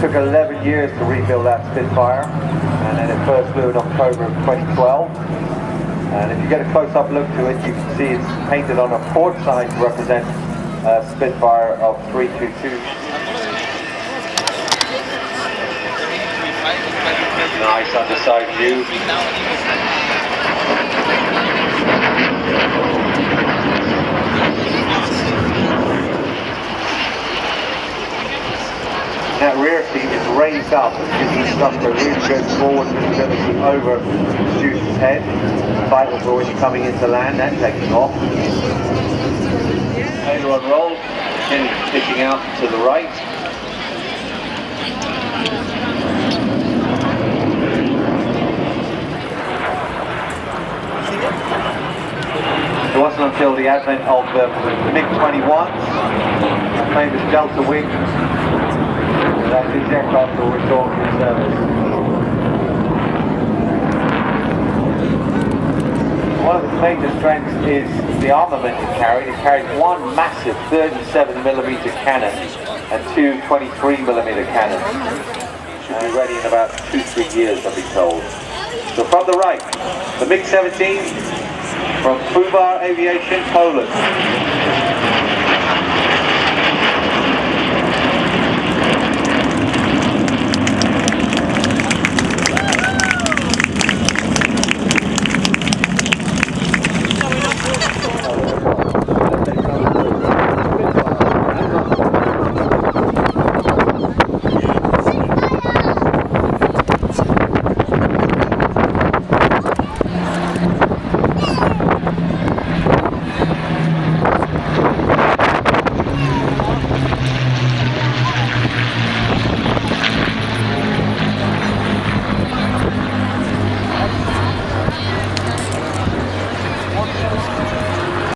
took 11 years to rebuild that Spitfire, and then it first flew in October of 2012. And if you get a close-up look to it, you can see it's painted on a port side to represent a Spitfire of 322. Nice underside view. That rear seat is raised up, which gives the instructor really good forward visibility over the student's head. Vital for when you're coming into land and taking off. Aileron roll, chin sticking out to the right. It wasn't until the advent of the MiG-21s, famous Delta wing, that these aircraft were restored to service. One of its major strengths is the armament it carried. It carried one massive 37mm cannon and two 23mm cannons. Should be ready in about 2-3 years, I've been told. So from the right, the MiG-17 from Aviation, Poland.